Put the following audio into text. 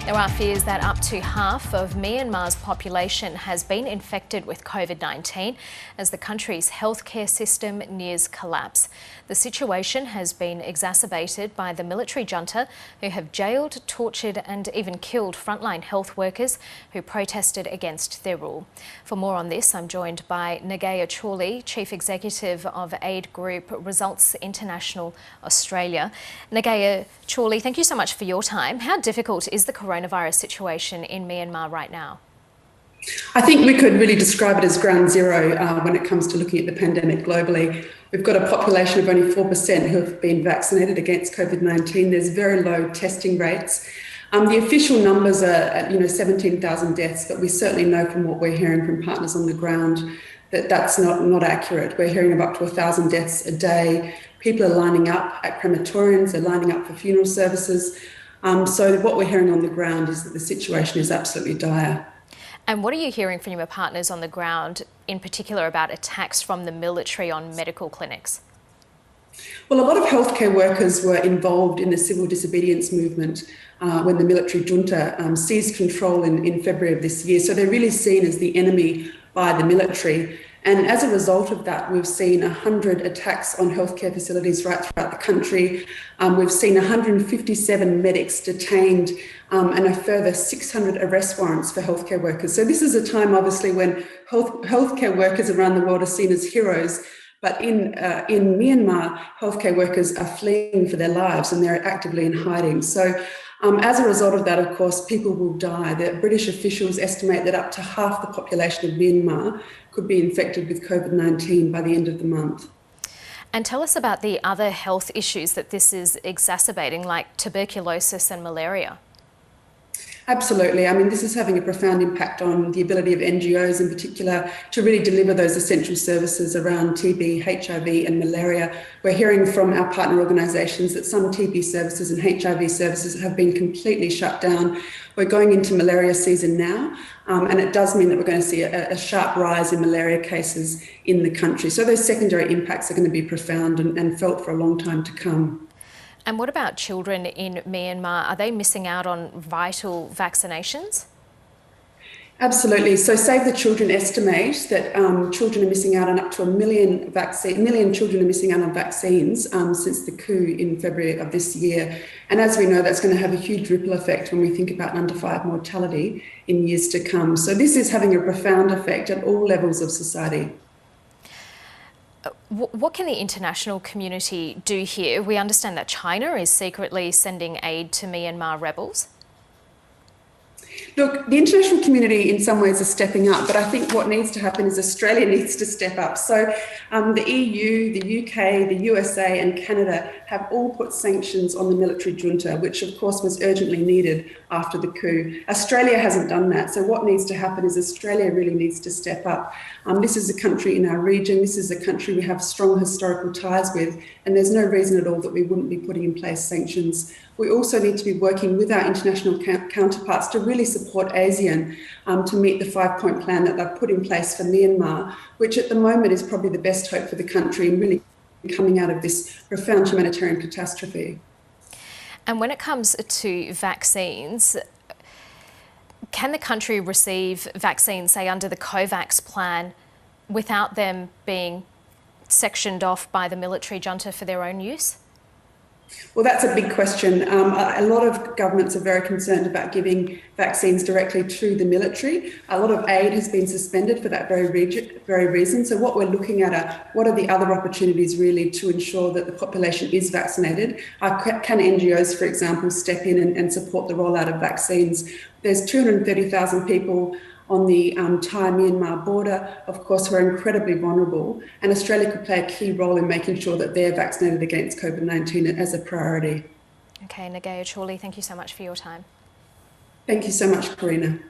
There are fears that up to half of Myanmar's population has been infected with COVID-19 as the country's healthcare system nears collapse. The situation has been exacerbated by the military junta who have jailed, tortured and even killed frontline health workers who protested against their rule. For more on this, I'm joined by Negaya Chorley, Chief Executive of aid group Results International Australia. Negaya Chorley, thank you so much for your time. How difficult is the coronavirus situation in Myanmar right now? I think we could really describe it as ground zero when it comes to looking at the pandemic globally. We've got a population of only 4% who have been vaccinated against COVID-19. There's very low testing rates. The official numbers are at 17,000 deaths, but we certainly know from what we're hearing from partners on the ground that that's not accurate. We're hearing of up to 1,000 deaths a day. People are lining up at crematoriums, they're lining up for funeral services. So what we're hearing on the ground is that the situation is absolutely dire. And what are you hearing from your partners on the ground, in particular about attacks from the military on medical clinics? Well, a lot of healthcare workers were involved in the civil disobedience movement when the military junta seized control in February of this year. So they're really seen as the enemy by the military. And as a result of that, we've seen 100 attacks on healthcare facilities right throughout the country. We've seen 157 medics detained and a further 600 arrest warrants for healthcare workers. So this is a time, obviously, when healthcare workers around the world are seen as heroes. But in Myanmar, healthcare workers are fleeing for their lives and they're actively in hiding. So as a result of that, of course, people will die. The British officials estimate that up to half the population of Myanmar could be infected with COVID-19 by the end of the month. And tell us about the other health issues that this is exacerbating, like tuberculosis and malaria. Absolutely. I mean, this is having a profound impact on the ability of NGOs in particular to really deliver those essential services around TB, HIV and malaria. We're hearing from our partner organisations that some TB services and HIV services have been completely shut down. We're going into malaria season now, and it does mean that we're going to see a sharp rise in malaria cases in the country. So those secondary impacts are going to be profound and felt for a long time to come. And what about children in Myanmar? Are they missing out on vital vaccinations? Absolutely. So Save the Children estimate that children are missing out on up to a million children are missing out on vaccines since the coup in February of this year. And as we know, that's going to have a huge ripple effect when we think about under 5 mortality in years to come. So this is having a profound effect at all levels of society. What can the international community do here? We understand that China is secretly sending aid to Myanmar rebels. Look, the international community in some ways is stepping up, but I think what needs to happen is Australia needs to step up. So the EU, the UK, the USA and Canada have all put sanctions on the military junta, which of course was urgently needed after the coup. Australia hasn't done that. So what needs to happen is Australia really needs to step up. This is a country in our region. This is a country we have strong historical ties with, and there's no reason at all that we wouldn't be putting in place sanctions. We also need to be working with our international counterparts to really support ASEAN to meet the 5-point plan that they've put in place for Myanmar, which at the moment is probably the best hope for the country in really coming out of this profound humanitarian catastrophe. And when it comes to vaccines, can the country receive vaccines, say under the COVAX plan, without them being sectioned off by the military junta for their own use? Well, that's a big question. A lot of governments are very concerned about giving vaccines directly to the military. A lot of aid has been suspended for that very reason. So what we're looking at are what are the other opportunities really to ensure that the population is vaccinated? Can NGOs, for example, step in and support the rollout of vaccines? There's 230,000 people on the Thai-Myanmar border, of course, who are incredibly vulnerable, and Australia could play a key role in making sure that they're vaccinated against COVID-19 as a priority. Okay, Negaya Chorley, thank you so much for your time. Thank you so much, Karina.